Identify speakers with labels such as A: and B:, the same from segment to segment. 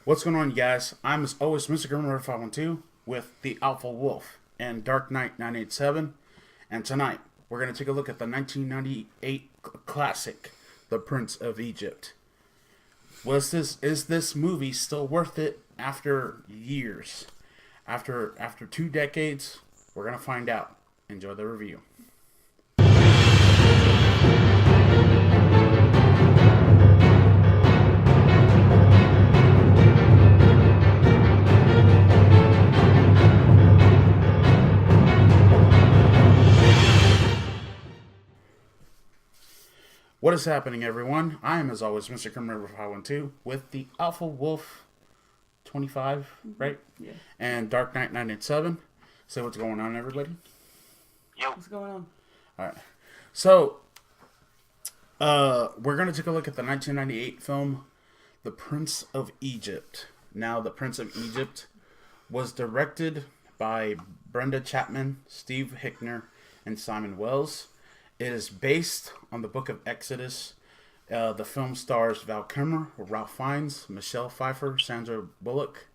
A: What's going on, you guys? I'm as always Mr. Grimreaper 512 with the Alpha Wolf and Dark Knight 987. And tonight, we're going to take a look at the 1998 classic, The Prince of Egypt. Is this movie still worth it after years? After 2 decades? We're going to find out. Enjoy the review. What is happening, everyone? I am, as always, Mr. Grimreaper 512 with the Alpha Wolf 25, right?
B: Yeah.
A: And Dark Knight 987. Say what's going on, everybody.
C: Yo.
B: What's going on?
A: All right. So, we're going to take a look at the 1998 film, The Prince of Egypt. Now, The Prince of Egypt was directed by Brenda Chapman, Steve Hickner, and Simon Wells. It is based on the Book of Exodus. The film stars Val Kilmer, Ralph Fiennes, Michelle Pfeiffer, Sandra Bullock,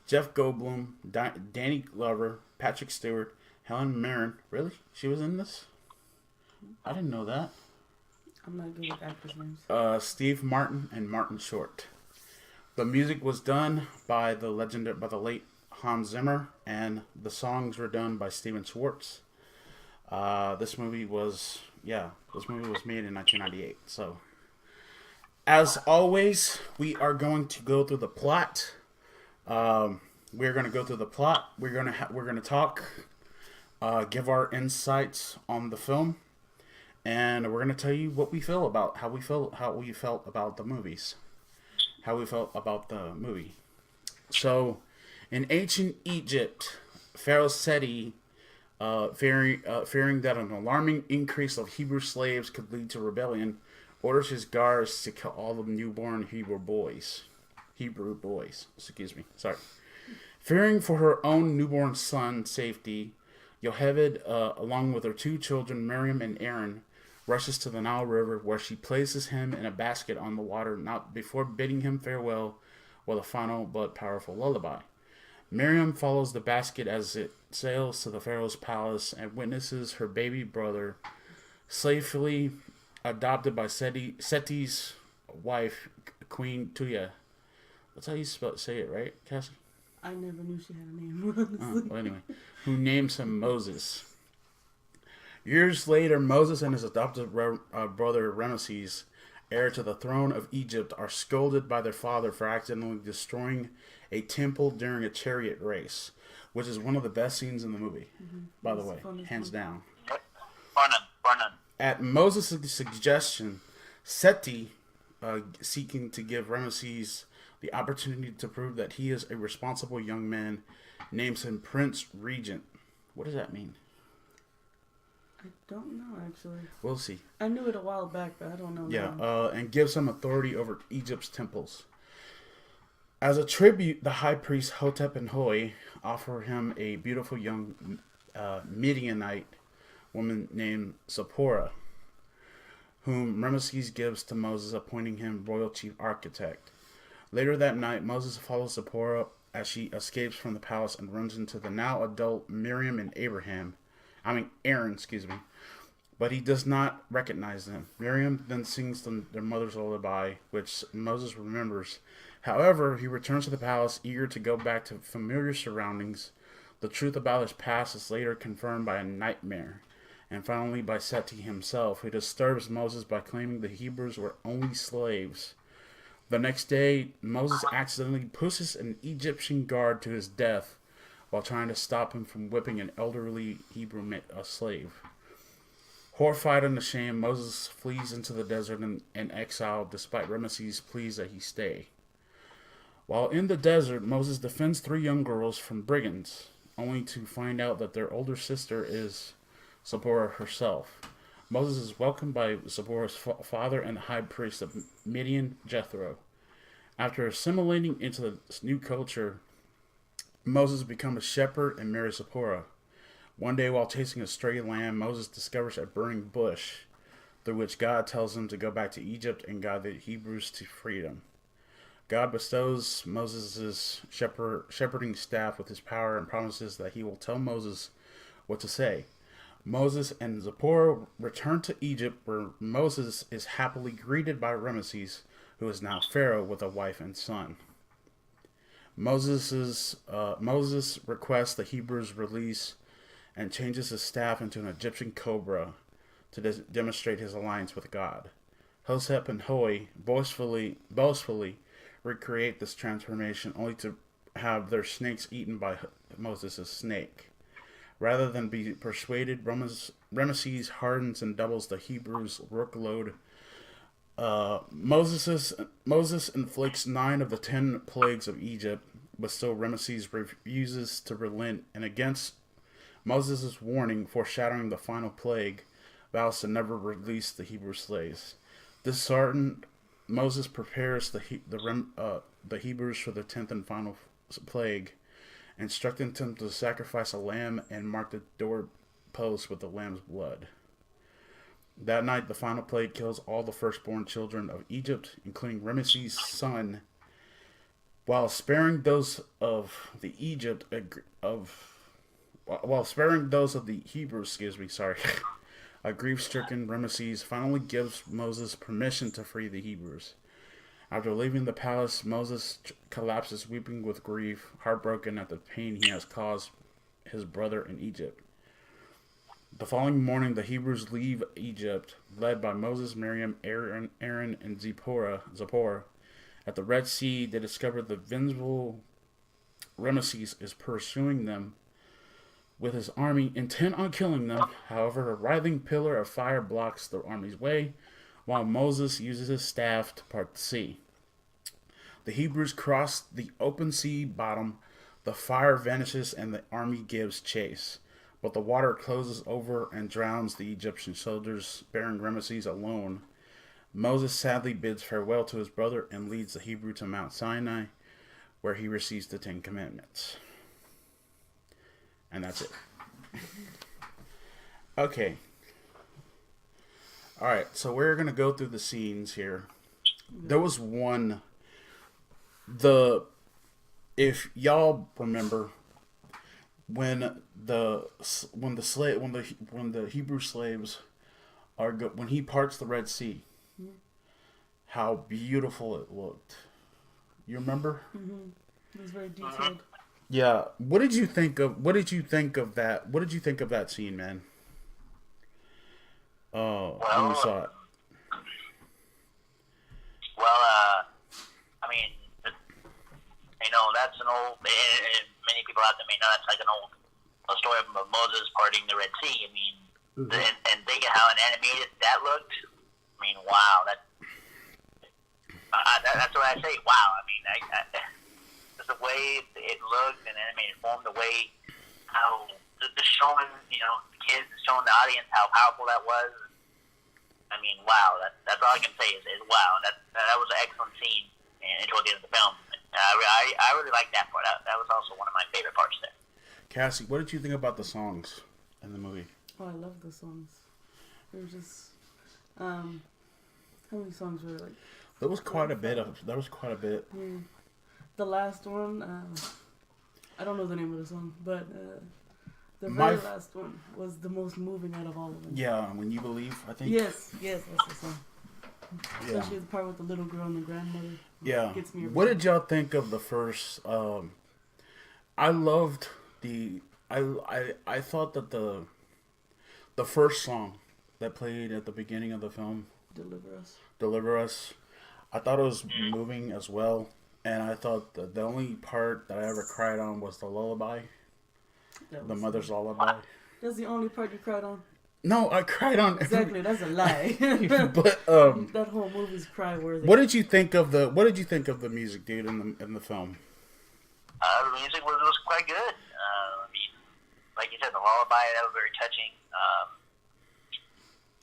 A: Jeff Goldblum, Danny Glover, Patrick Stewart, Helen Mirren. Really? She was in this? I didn't know that.
B: I'm not good with actors' names.
A: Steve Martin and Martin Short. The music was done by the late Hans Zimmer, and the songs were done by Steven Schwartz. This movie was made in 1998. So, as always, we are going to go through the plot. We're going to go through the plot. We're going to talk, give our insights on the film, and we're going to tell you what we feel about how we felt about the movies, how we felt about the movie. So, in ancient Egypt, Pharaoh Seti, fearing that an alarming increase of Hebrew slaves could lead to rebellion, orders his guards to kill all the newborn Hebrew boys. Fearing for her own newborn son's safety, Yocheved, along with her two children, Miriam and Aaron, rushes to the Nile River, where she places him in a basket on the water, not before bidding him farewell with a final but powerful lullaby. Miriam follows the basket as it sails to the Pharaoh's palace and witnesses her baby brother, safely adopted by Seti's wife, Queen Tuya. That's how you say it, right, Cassie?
B: I never knew she had a name, honestly.
A: Well, anyway, who names him Moses. Years later, Moses and his adopted brother Ramesses, heir to the throne of Egypt, are scolded by their father for accidentally destroying a temple during a chariot race, which is one of the best scenes in the movie, by the way, hands down.
C: Barnum.
A: At Moses' suggestion, Seti, seeking to give Ramesses the opportunity to prove that he is a responsible young man, names him Prince Regent. What does that mean?
B: I don't know, actually.
A: We'll see.
B: I knew it a while back, but I don't know
A: now. And gives him authority over Egypt's temples. As a tribute, the high priest Hotep and Hoi offer him a beautiful young Midianite woman named Zipporah, whom Ramesses gives to Moses, appointing him royal chief architect. Later that night, Moses follows Zipporah as she escapes from the palace and runs into the now adult Miriam and Aaron, but he does not recognize them. Miriam then sings them their mother's lullaby, which Moses remembers. However, he returns to the palace, eager to go back to familiar surroundings. The truth about his past is later confirmed by a nightmare, and finally by Seti himself, who disturbs Moses by claiming the Hebrews were only slaves. The next day, Moses accidentally pushes an Egyptian guard to his death while trying to stop him from whipping an elderly Hebrew slave. Horrified and ashamed, Moses flees into the desert in exile, despite Ramesses' pleas that he stay. While in the desert, Moses defends 3 young girls from brigands, only to find out that their older sister is Zipporah herself. Moses is welcomed by Zipporah's father and the high priest of Midian, Jethro. After assimilating into the new culture, Moses becomes a shepherd and marries Zipporah. One day, while chasing a stray lamb, Moses discovers a burning bush, through which God tells him to go back to Egypt and guide the Hebrews to freedom. God bestows Moses' shepherding staff with his power and promises that he will tell Moses what to say. Moses and Zipporah return to Egypt, where Moses is happily greeted by Ramesses, who is now Pharaoh with a wife and son. Moses requests the Hebrews release and changes his staff into an Egyptian cobra to demonstrate his alliance with God. Hosep and Hoi boastfully recreate this transformation, only to have their snakes eaten by Moses' snake. Rather than be persuaded, Ramesses hardens and doubles the Hebrews' workload. Moses inflicts 9 of the 10 plagues of Egypt, but still Ramesses refuses to relent, and against Moses' warning, foreshadowing the final plague, vows to never release the Hebrew slaves. Disheartened, Moses prepares the Hebrews for the 10th and final plague, instructing them to sacrifice a lamb and mark the doorposts with the lamb's blood. That night, the final plague kills all the firstborn children of Egypt, including Ramesses' son, while sparing those of the Hebrews. A grief-stricken Ramesses finally gives Moses permission to free the Hebrews. After leaving the palace, Moses collapses, weeping with grief, heartbroken at the pain he has caused his brother in Egypt. The following morning, the Hebrews leave Egypt, led by Moses, Miriam, Aaron, and Zipporah. At the Red Sea, they discover the vengeful Ramesses is pursuing them with his army, intent on killing them. However, a writhing pillar of fire blocks the army's way, while Moses uses his staff to part the sea. The Hebrews cross the open sea bottom, the fire vanishes, and the army gives chase. But the water closes over and drowns the Egyptian soldiers, sparing Ramesses alone. Moses sadly bids farewell to his brother and leads the Hebrew to Mount Sinai, where he receives the 10 Commandments. And that's it. Okay. Alright, so we're going to go through the scenes here. There was one... If y'all remember... When the Hebrew slaves when he parts the Red Sea, how beautiful it looked. You remember?
B: Mm-hmm. It was very detailed.
A: Yeah. What did you think of that? What did you think of that scene, man? When you saw it.
C: Well, I mean, that's an old. Many people out there may know that's like an old story of Moses parting the Red Sea. I mean, and think of how animated that looked. I mean, wow, that's what I say. Wow, I mean, just the way it looked and animated form, the way how just showing kids, showing the audience how powerful that was. I mean, wow, that's all I can say is wow. That was an excellent scene toward the end of the film. I really liked that part. That was also one of my favorite parts there.
A: Cassie, what did you think about the songs in the movie?
B: Oh, I love the songs. There was just how many songs were like?
A: There was quite a bit.
B: Yeah. The last one, I don't know the name of the song, but the very last one was the most moving out of all of them.
A: Yeah, When You Believe, I think.
B: Yes, that's the song. Yeah. Especially the part with the little girl and the grandmother.
A: Yeah.
B: Gets me
A: what did y'all think of the first? I loved the. I thought that the first song that played at the beginning of the film, Deliver Us. I thought it was moving as well, and I thought that the only part that I ever cried on was the lullaby, the mother's lullaby.
B: That's the only part you cried on.
A: No, I cried on
B: exactly. That's a lie.
A: But
B: that whole movie's cry worthy.
A: What did you think of the music, dude, in the film?
C: The music was quite good. I mean, like you said, the lullaby, that was very touching.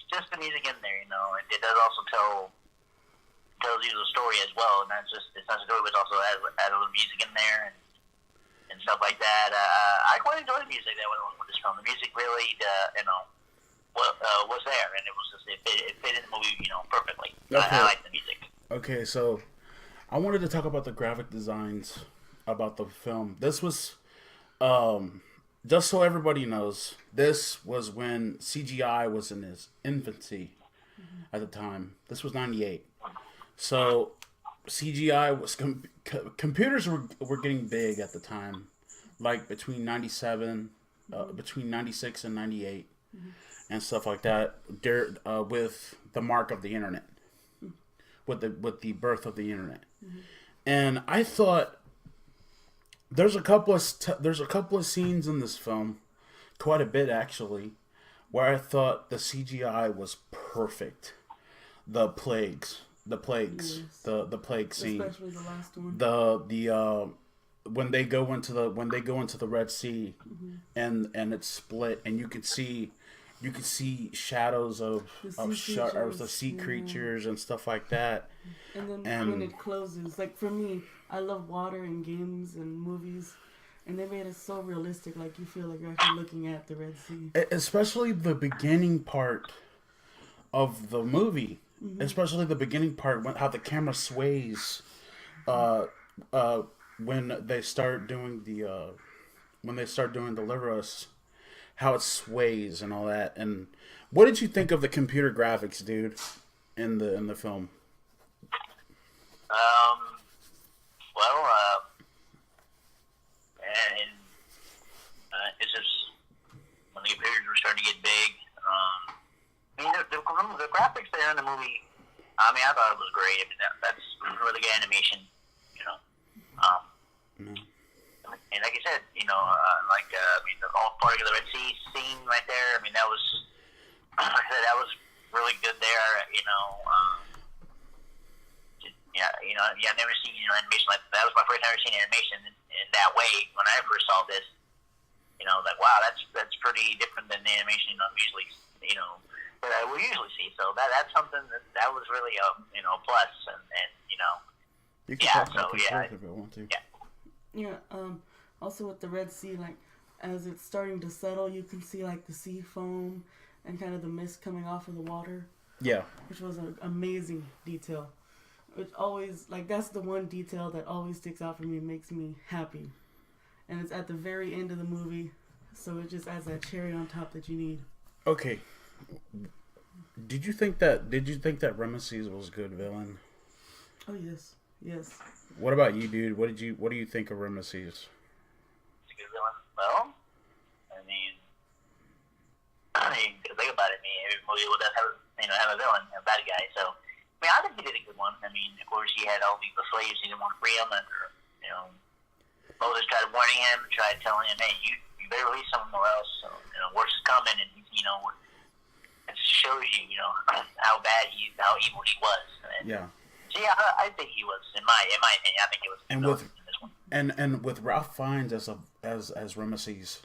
C: Just the music in there, it does also tells you the story as well, and it's not a story, but also has a little music in there and stuff like that. I quite enjoyed the music that went along with this film. The music really, was there, and it was just it fit in the movie, perfectly. Okay. I like the music.
A: Okay, so I wanted to talk about the graphic designs about the film. This was, just so everybody knows, this was when CGI was in its infancy at the time. This was 98. So CGI was computers were getting big at the time, like between 97, between 96 and 98, and stuff like that. There, with the mark of the internet, with the birth of the internet, and I thought there's a couple of scenes in this film, quite a bit actually, where I thought the CGI was perfect. The plagues, yes. the plague scene,
B: especially the last one.
A: The when they go into the Red Sea, and it's split, and you could see shadows of the sea creatures and stuff like that.
B: And then when it closes, like for me, I love water in games and movies, and they made it so realistic, like you feel like you're actually looking at the Red Sea.
A: Especially the beginning part of the movie, especially the beginning part, how the camera sways, when they start doing Deliver Us, how it sways and all that. And what did you think of the computer graphics, dude, in the film?
C: It's just when the computers were starting to get big. I mean, the graphics there in the movie. I mean, I thought it was great. I mean, that's really good animation, you know. And like I said, I mean, the whole part of the Red Sea scene right there. I mean, that was, like I said, that was really good there. You know, I've never seen animation like that. That was my first time ever seeing animation in that way when I first saw this. You know, like wow, that's pretty different than the animation usually, that I would usually see. So that's something that was really a plus, and
A: you can talk about if you want to.
B: Yeah. Also with the Red Sea, like as it's starting to settle, you can see like the sea foam and kind of the mist coming off of the water.
A: Yeah.
B: Which was an amazing detail. Which always, like, that's the one detail that always sticks out for me and makes me happy. And it's at the very end of the movie, so it just adds that cherry on top that you need.
A: Okay. Did you think that Ramesses was a good villain?
B: Oh yes. Yes.
A: What about you, dude? What do you think of Ramesses?
C: He's a good villain. Well, I mean, think about it. I mean, every movie will have a villain, a bad guy. So, I mean, I think he did a good one. I mean, of course, he had all these slaves. He didn't want to free them, and Moses tried warning him, tried telling him, "Hey, you better release them or else, worse is coming." And it shows you, how evil he was. And,
A: yeah.
C: So yeah, I think he was in my opinion. I think it was.
A: And with in this one. And with Ralph Fiennes as Ramesses,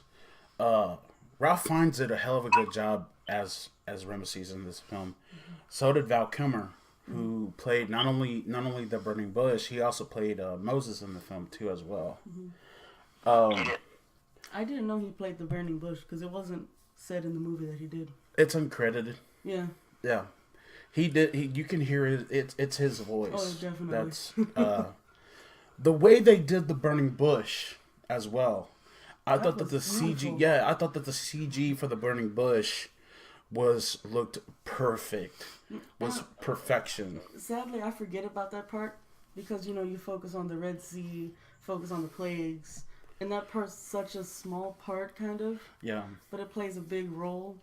A: Ralph Fiennes did a hell of a good job as Ramesses in this film. Mm-hmm. So did Val Kilmer, who played not only the burning bush, he also played Moses in the film too as well.
B: Mm-hmm. I didn't know he played the burning bush because it wasn't said in the movie that he did.
A: It's uncredited.
B: Yeah.
A: Yeah. He did. You can hear it. It's his voice.
B: Oh, definitely.
A: That's the way they did the burning bush as well. I thought that the CG. Yeah, I thought that the CG for the burning bush looked perfect. Was perfection.
B: Sadly, I forget about that part because you focus on the Red Sea, focus on the plagues, and that part's such a small part, kind of.
A: Yeah. But
B: it plays a big role,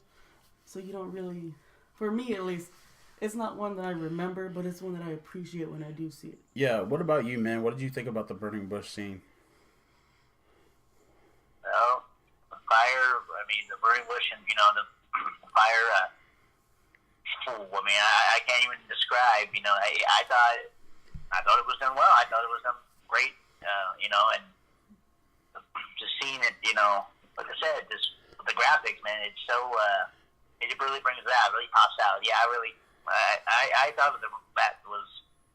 B: so you don't really, for me at least. It's not one that I remember, but it's one that I appreciate when I do see it.
A: Yeah. What about you, man? What did you think about the burning bush scene?
C: Well, the fire. I mean, the burning bush, and the fire. I mean, I can't even describe. I thought it was done well. I thought it was done great. And just seeing it, like I said, just the graphics, man. It's so. It really brings it out. Really pops out. Yeah, I thought that was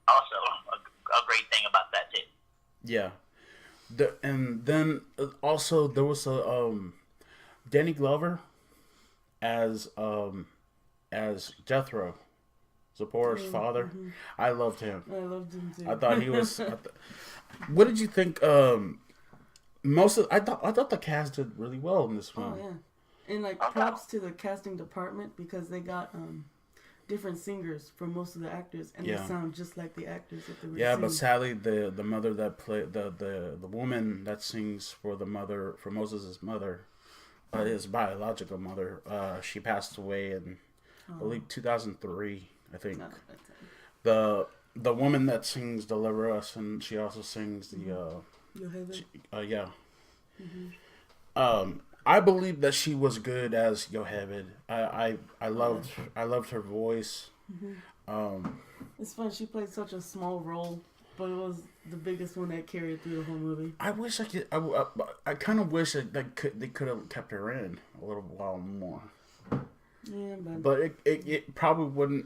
C: also a great thing about that too.
A: Yeah, and then also there was a Danny Glover as Jethro Zipporah's father. I loved him.
B: I loved him too.
A: I thought he was. What did you think? I thought the cast did really well in this film.
B: Oh yeah, and like props to the casting department because they got different singers for most of the actors, and they sound just like the actors that they were singing.
A: But sadly, the mother that played the woman that sings for Moses' mother, his biological mother, she passed away in I believe 2003. I think the woman that sings "Deliver Us" and she also sings the I believe that she was good as Yocheved. I loved her voice.
B: It's fun. She played such a small role, but it was the biggest one that carried through the whole movie.
A: I wish I could. I kind of wish that they could have kept her in a little while more.
B: Yeah,
A: but it probably wouldn't.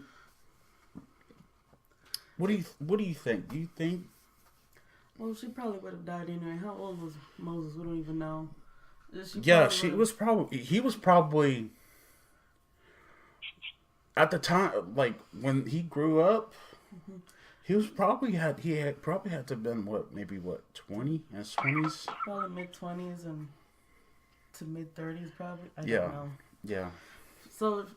A: What do you think? Do you think?
B: Well, she probably would have died anyway. How old was Moses? We don't even know.
A: He was probably at the time, like when he grew up, he probably had to have been 20 in his 20s,
B: probably mid-20s and to mid-30s, probably. I don't know.
A: Yeah.
B: So,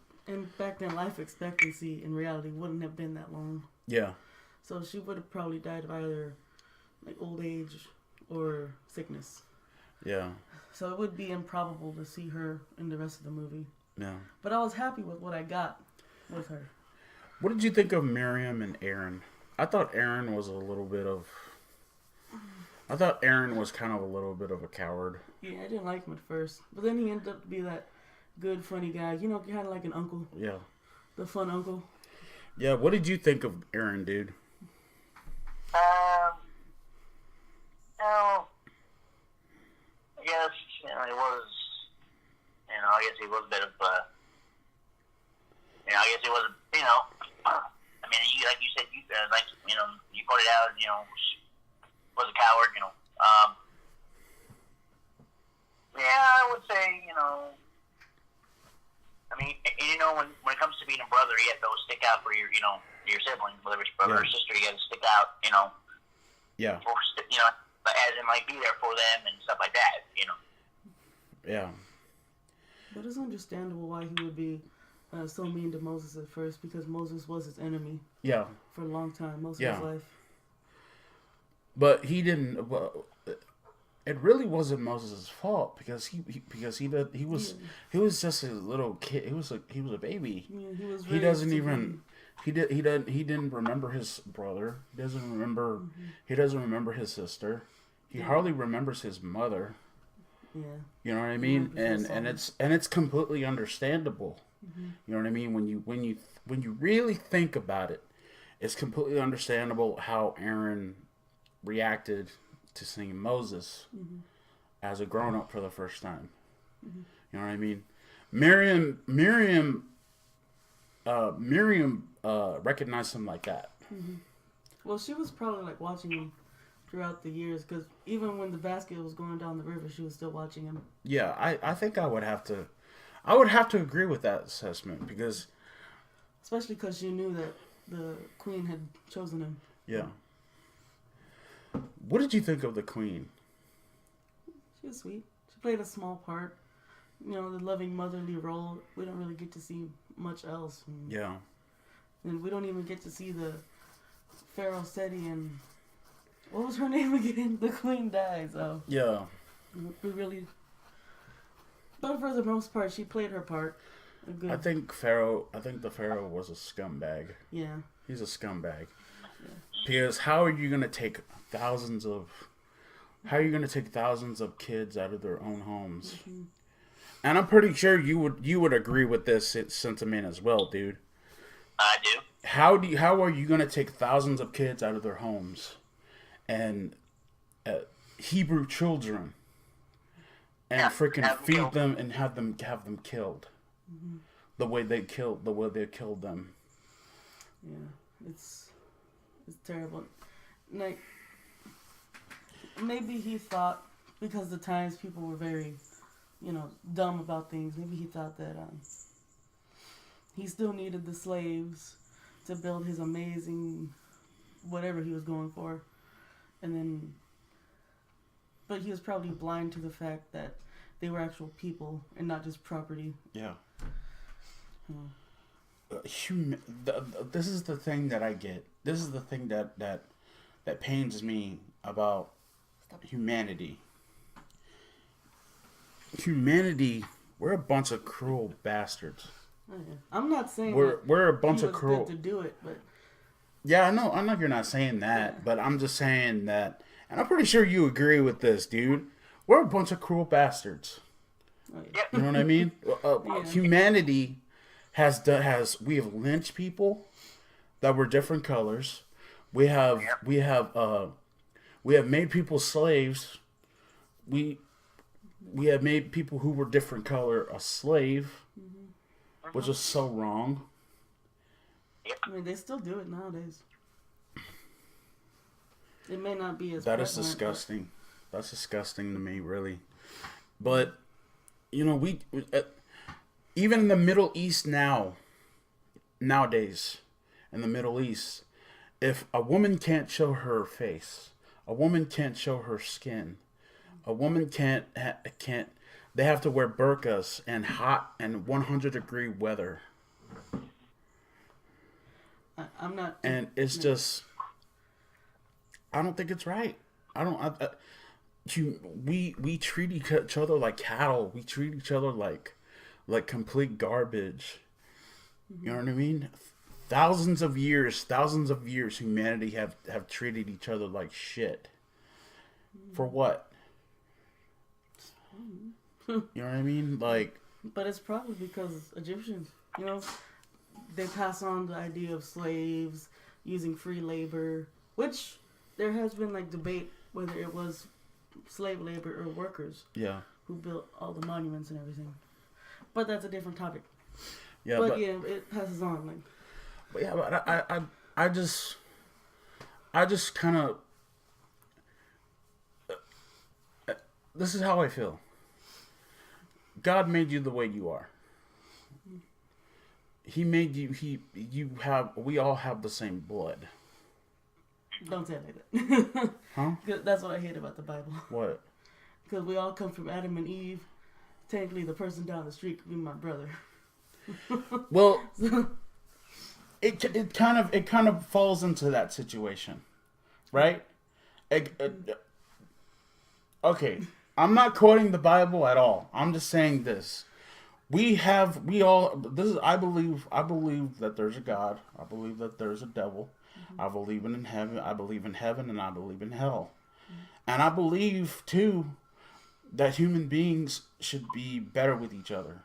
B: back then, life expectancy in reality wouldn't have been that long.
A: Yeah.
B: So she would have probably died of either like old age or sickness.
A: Yeah.
B: So it would be improbable to see her in the rest of the movie.
A: Yeah.
B: But I was happy with what I got with her.
A: What did you think of Miriam and Aaron? I thought Aaron was kind of a little bit of a coward.
B: Yeah, I didn't like him at first. But then he ended up to be that good, funny guy. You know, kind of like an uncle.
A: Yeah.
B: The fun uncle.
A: Yeah, what did you think of Aaron, dude?
C: I guess, it was, I guess he was a bit of, I guess he was, I mean, like you said, you pointed out, was a coward, yeah, I would say, I mean, when it comes to being a brother, you have to always stick out for your sibling, whether it's brother or sister, you got to stick out,
A: Yeah.
C: For, as in, like, be there for them and stuff like that,
A: Yeah.
B: But it's understandable why he would be so mean to Moses at first, because Moses was his enemy.
A: Yeah.
B: For a long time, most of his life.
A: But he didn't. Well, it really wasn't Moses' fault because he was just a little kid. He was a baby.
B: Yeah, he was.
A: He doesn't even. He didn't remember his brother. He doesn't remember. Mm-hmm. He doesn't remember his sister. He hardly remembers his mother.
B: Yeah.
A: You know what I mean? And it's completely understandable.
B: Mm-hmm.
A: You know what I mean? When you really think about it, it's completely understandable how Aaron reacted to seeing Moses as a grown up for the first time. Mm-hmm. You know what I mean? Miriam recognized him like that.
B: Mm-hmm. Well, she was probably like watching him throughout the years, because even when the basket was going down the river, she was still watching him.
A: Yeah, I think I would have to agree with that assessment, because
B: especially because she knew that the queen had chosen him.
A: Yeah. What did you think of the queen?
B: She was sweet. She played a small part. The loving motherly role. We don't really get to see much else.
A: Yeah.
B: And we don't even get to see the Pharaoh Seti and what was her name again? The queen dies. So
A: yeah.
B: We really. But for the most part, she played her part.
A: I think the Pharaoh was a scumbag.
B: Yeah.
A: He's a scumbag. Yeah. Because how are you gonna take thousands of kids out of their own homes? Mm-hmm. And I'm pretty sure you would agree with this sentiment as well, dude.
C: I do.
A: How are you gonna take thousands of kids out of their homes, and Hebrew children, and freaking feed them and have them killed, mm-hmm. the way they killed them?
B: Yeah, it's terrible. Like, maybe he thought, because the times people were very, dumb about things, maybe he thought that he still needed the slaves to build his amazing whatever he was going for. And then, but he was probably blind to the fact that they were actual people and not just property.
A: Yeah. This is the thing that I get. This is the thing that pains me about humanity. Humanity, we're a bunch of cruel bastards.
B: Oh, yeah. I'm not saying
A: we're a bunch of cruel.
B: Good to do it, but
A: yeah, I know you're not saying that, but I'm just saying that, and I'm pretty sure you agree with this, dude. We're a bunch of cruel bastards.
B: Oh, yeah.
A: You know what I mean? Humanity we have lynched people that were different colors. We have made people slaves. We have made people who were different color a slave, which is so wrong.
B: I mean, they still do it nowadays. It may not be as
A: that is disgusting. That's disgusting to me, really. But you know, we even in the Middle East nowadays, in the Middle East, if a woman can't show her face, a woman can't show her skin, a woman can't. They have to wear burqas in hot and 100-degree weather.
B: I'm not.
A: And it's just, I don't think it's right. I don't. We treat each other like cattle. We treat each other like complete garbage. You know what I mean? Thousands of years, humanity have treated each other like shit. For what? You know what I mean? Like.
B: But it's probably because Egyptians, you know, they pass on the idea of slaves using free labor, which there has been like debate whether it was slave labor or workers.
A: Yeah.
B: Who built all the monuments and everything. But that's a different topic.
A: Yeah.
B: But yeah, it passes on. Like.
A: But yeah, but I just kind of. This is how I feel. God made you the way you are. He made you. We all have the same blood.
B: Don't say it like that.
A: Huh?
B: That's what I hate about the Bible.
A: What?
B: Because we all come from Adam and Eve. Technically, the person down the street could be my brother.
A: Well, it kind of falls into that situation, right? Okay, I'm not quoting the Bible at all. I'm just saying this. I believe that there's a God. I believe that there's a devil. I believe in heaven. I believe in heaven, and I believe in hell. And I believe too that human beings should be better with each other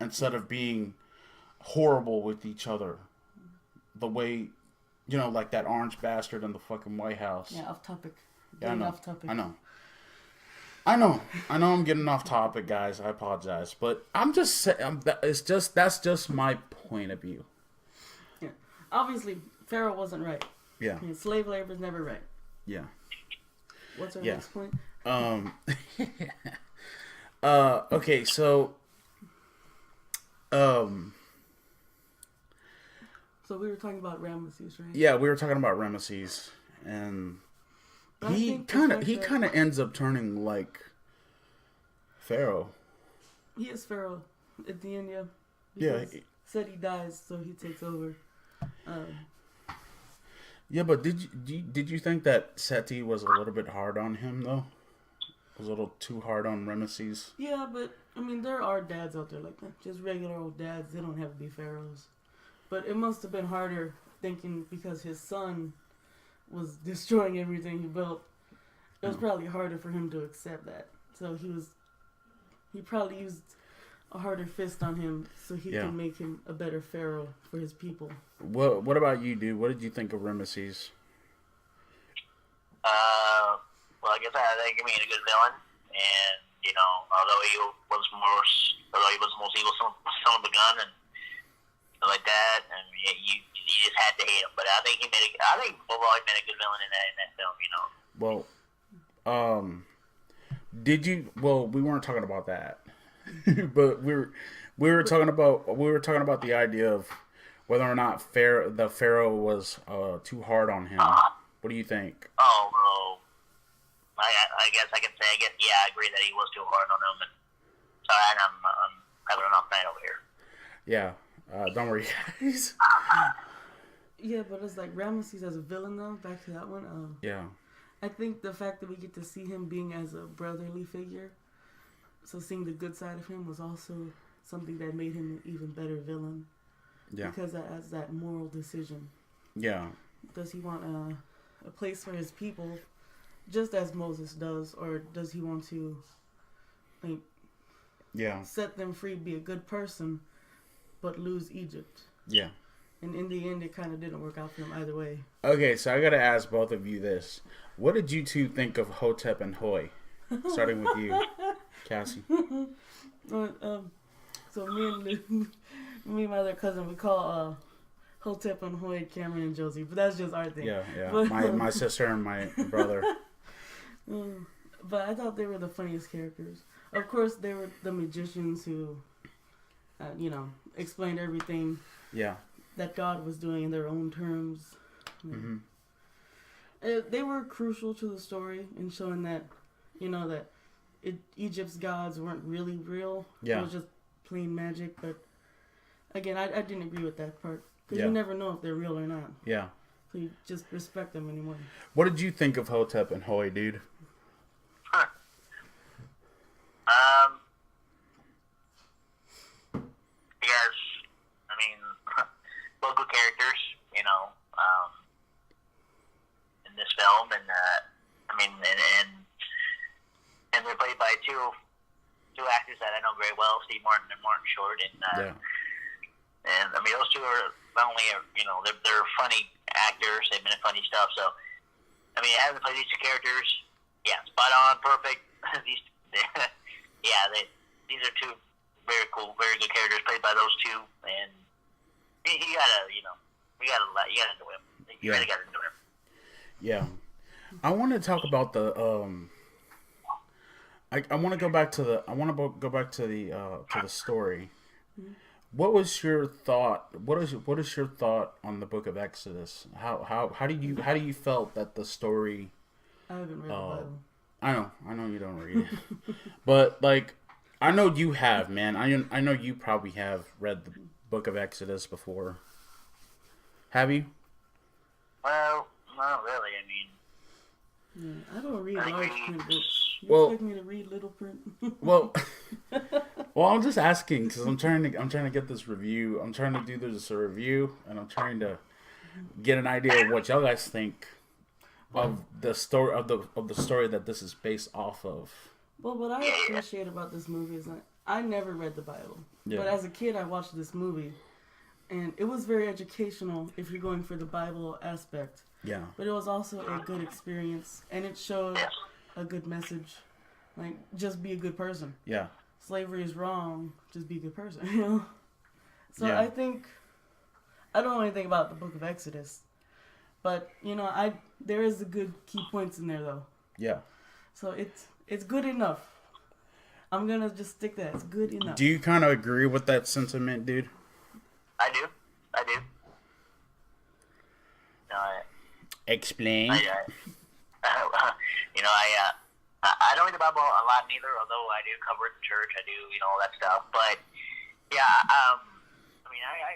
A: instead of being horrible with each other. The way, you know, like that orange bastard in the fucking White House.
B: Yeah, off topic.
A: Yeah, I know.
B: Off topic.
A: I know I'm getting off topic, guys. I apologize. But I'm just saying, that's just my point of view.
B: Yeah. Obviously, Pharaoh wasn't right.
A: Yeah.
B: I mean, slave labor is never right.
A: Yeah.
B: What's our next point?
A: Okay, so
B: So we were talking about Ramesses, right?
A: Yeah, we were talking about Ramesses, and he kind of ends up turning like Pharaoh.
B: He is Pharaoh at the end, yeah.
A: Yeah.
B: Said he dies, so he takes over.
A: Yeah, but did you think that Seti was a little bit hard on him though? Was a little too hard on Ramesses?
B: Yeah, but I mean, there are dads out there like that, just regular old dads. They don't have to be pharaohs. But it must have been harder thinking because his son was destroying everything he built. It was probably harder for him to accept that. So he probably used a harder fist on him so he can make him a better pharaoh for his people.
A: What about you, dude? What did you think of Ramesses?
C: Well, I guess I think he made a good villain, and you know, although he was the most evil son of a gun and stuff like that, and you just had to hate him. But I think overall he made a good villain in that film. You know.
A: Well, did you? Well, we weren't talking about that, but we were talking about the idea of whether or not the Pharaoh was too hard on him. What do you think?
C: Oh, well, I guess I can say, yeah, I agree that he was too hard on him. And sorry, I'm having an off night over here.
A: Yeah, don't worry, guys.
B: Yeah, but it's like Ramesses as a villain, though. Back to that one.
A: Yeah.
B: I think the fact that we get to see him being as a brotherly figure, so seeing the good side of him was also something that made him an even better villain.
A: Yeah.
B: Because as that moral decision.
A: Yeah.
B: Does he want a place for his people, just as Moses does, or does he want to, like, set them free, be a good person, but lose Egypt?
A: Yeah. And
B: in the end, it kind of didn't work out for him either way.
A: Okay, so I gotta ask both of you this: what did you two think of Hotep and Hoi? Starting with you, Cassie.
B: So me and my other cousin, we call Hotep and Hoi Cameron and Josie, but that's just our thing.
A: Yeah.
B: But,
A: my sister and my brother.
B: But I thought they were the funniest characters. Of course, they were the magicians who, explained everything.
A: Yeah. That
B: God was doing in their own terms.
A: Mm-hmm.
B: They were crucial to the story in showing that, that Egypt's gods weren't really real.
A: Yeah.
B: It was just plain magic. But again, I didn't agree with that part because you never know if they're real or not.
A: Yeah.
B: So you just respect them anymore.
A: What did you think of Hotep and Hoi, dude?
C: Yes, I mean, local characters, in this film, and and they're played by two actors that I know very well, Steve Martin and Martin Short, and I mean those two are not only they're funny actors, they've been in funny stuff, so I mean having to play these two characters, spot on, perfect. These are two very cool, very good characters played by those two, and you gotta enjoy them. You really gotta enjoy them.
A: Yeah, I want to talk about the I want to go back to the story. Mm-hmm. What was your thought? What is your thought on the Book of Exodus? How do you felt that the story?
B: I haven't read the Bible.
A: I know you don't read it, but like I know you have, man. I know you probably have read the Book of Exodus before. Have you?
C: Well, not really. I mean,
B: I don't read large print books. You expect me to read little print?
A: well, I'm just asking because I'm trying to get this review. I'm trying to do this a review, and I'm trying to get an idea of what y'all guys think of the story of the story that this is based off of.
B: Well, what I appreciate about this movie is that I never read the Bible, but as a kid, I watched this movie, and it was very educational if you're going for the Bible aspect.
A: Yeah.
B: But it was also a good experience, and it showed a good message. Like, just be a good person.
A: Yeah.
B: Slavery is wrong. Just be a good person, So I think, I don't know anything about the Book of Exodus, but, there is a good key points in there, though.
A: Yeah.
B: So it's good enough. I'm going to just stick that. It's good enough.
A: Do you kind of agree with that sentiment, dude?
C: I do.
A: Explain.
C: I don't read the Bible a lot neither, although I do cover it in church. I do, all that stuff. But I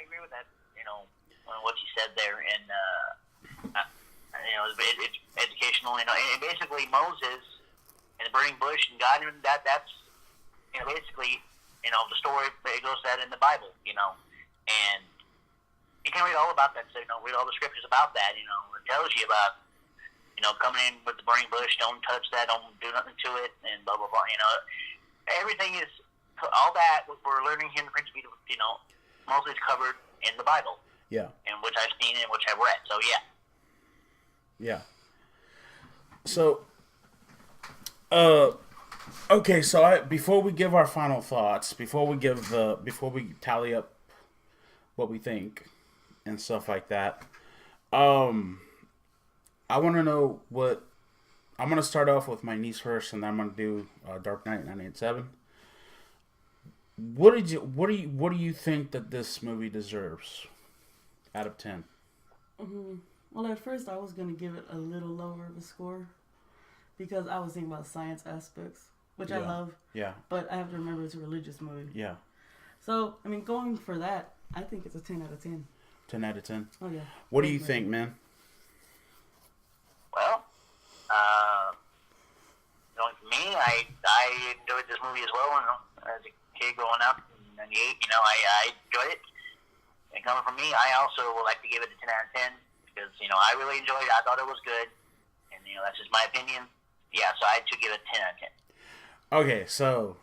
C: agree with that. What you said there, and it's educational. And basically Moses and the burning bush and God, and that's basically the story that goes that in the Bible. And you can read all about that. So read all the scriptures about that. It tells you about coming in with the burning bush. Don't touch that. Don't do nothing to it. And blah blah blah. Everything is all that we're learning here in the Prince of mostly is covered in the Bible.
A: Yeah.
C: And which I've seen and which I've read. So yeah.
A: Yeah. So. Okay. So before we give our final thoughts, before we tally up what we think and stuff like that, I want to know what. I'm going to start off with my niece first, and then I'm going to do Dark Knight 987. What do you think that this movie deserves? out of 10?
B: Well, at first I was going to give it a little lower of a score because I was thinking about science aspects, which I love.
A: Yeah.
B: But I have to remember it's a religious movie.
A: Yeah.
B: So, I mean, going for that, I think it's a 10 out of 10.
A: 10 out of 10?
B: Oh, yeah.
A: What do you think, man?
C: Well, for me, I enjoyed this movie as well. As a kid growing up in '98, I enjoyed it. And coming from me, I also would like to give it a 10 out of 10 because I really enjoyed it. I thought it was good, and that's just my opinion. Yeah, so I should give it a 10 out of 10.
A: Okay, so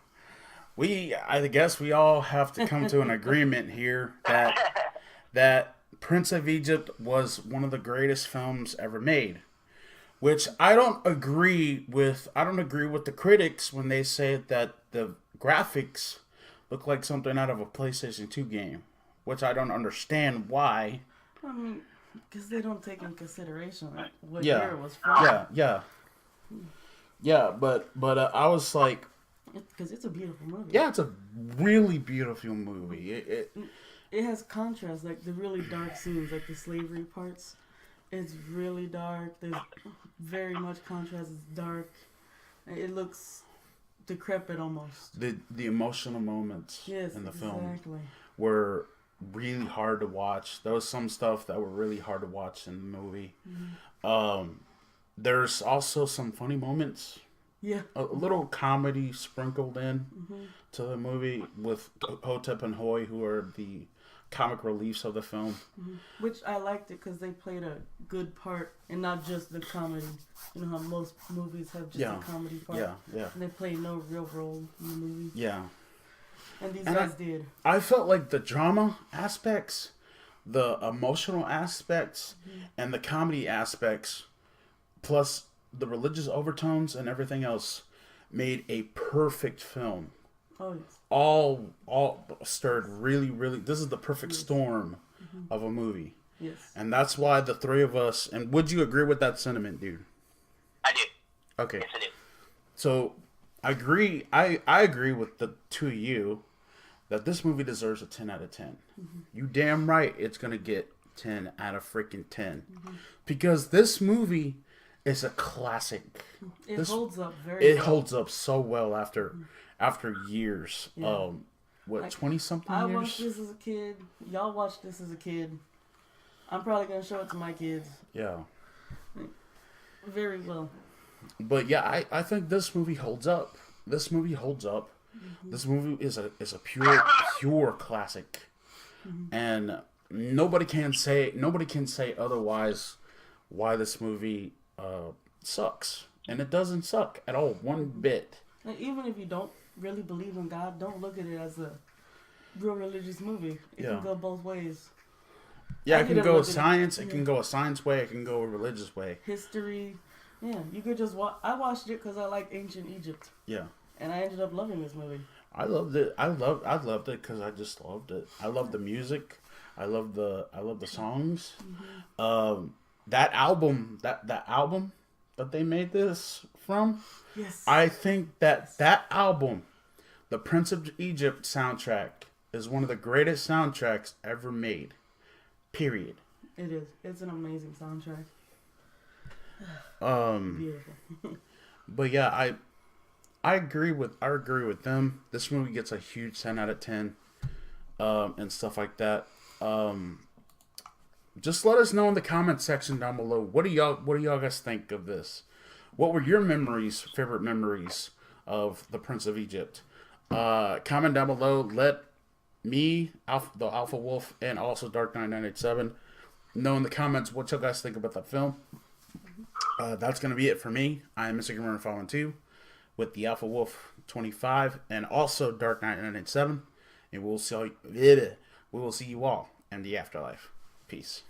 A: I guess we all have to come to an agreement here that Prince of Egypt was one of the greatest films ever made. Which I don't agree with. I don't agree with the critics when they say that the graphics look like something out of a PlayStation 2 game, which I don't understand why.
B: I mean, because they don't take in consideration what year it was from.
A: Yeah. But I was like,
B: because it's a beautiful movie.
A: Yeah, it's a really beautiful movie.
B: It has contrast, like the really dark scenes, like the slavery parts. It's really dark. There's very much contrast. It's dark. It looks decrepit almost.
A: The emotional moments in the film were really hard to watch. There was some stuff that were really hard to watch in the movie. There's also some funny moments.
B: Yeah.
A: A little comedy sprinkled in to the movie with Hotep and Hoy, who are the comic reliefs of the film.
B: Which I liked it because they played a good part and not just the comedy. You know how most movies have just a comedy part.
A: Yeah.
B: And they play no real role in the movie.
A: Yeah.
B: And these guys did.
A: I felt like the drama aspects, the emotional aspects, and the comedy aspects, plus the religious overtones and everything else, made a perfect film.
B: Oh, yes.
A: All stirred really, really. This is the perfect storm of a movie.
B: Yes.
A: And that's why the three of us. And would you agree with that sentiment, dude?
C: I do.
A: Okay.
C: Yes, I do.
A: So I agree. I agree with the two of you that this movie deserves a 10 out of 10. You damn right it's gonna get 10 out of freaking 10 because this movie is a classic.
B: It holds up
A: It holds up so well after years.
B: Yeah.
A: 20-something
B: I
A: years?
B: watched this as a kid. Y'all watched this as a kid. I'm probably going to show it to my kids.
A: Yeah.
B: Very well.
A: But yeah, I think this movie holds up. This movie holds up. This movie is a pure classic. And nobody can say otherwise why this movie sucks. And it doesn't suck at all, one bit.
B: And even if you don't really believe in God, don't look at it as a real religious movie. It can go both ways.
A: Yeah, it can go science. It can go a science way. It can go a religious way.
B: History. Yeah, you could just watch. I watched it because I like ancient Egypt.
A: Yeah.
B: And I ended up loving this movie.
A: I loved it. I loved it because I just loved it. I love the music. I love the songs. That album that they made this from.
B: Yes.
A: I think that album, the Prince of Egypt soundtrack, is one of the greatest soundtracks ever made. Period.
B: It is. It's an amazing soundtrack. Beautiful.
A: But yeah, I agree with them. This movie gets a huge 10 out of 10, and stuff like that. Just let us know in the comment section down below. What do y'all guys think of this? What were your favorite memories of the Prince of Egypt? Comment down below. Let me, the Alpha Wolf, and also Dark Knight 987 know in the comments what y'all guys think about that film. That's going to be it for me. I am Mr. Grimreaper Fallen 2 with the Alpha Wolf 25 and also Dark Knight 987. And we will see you all in the afterlife. Peace.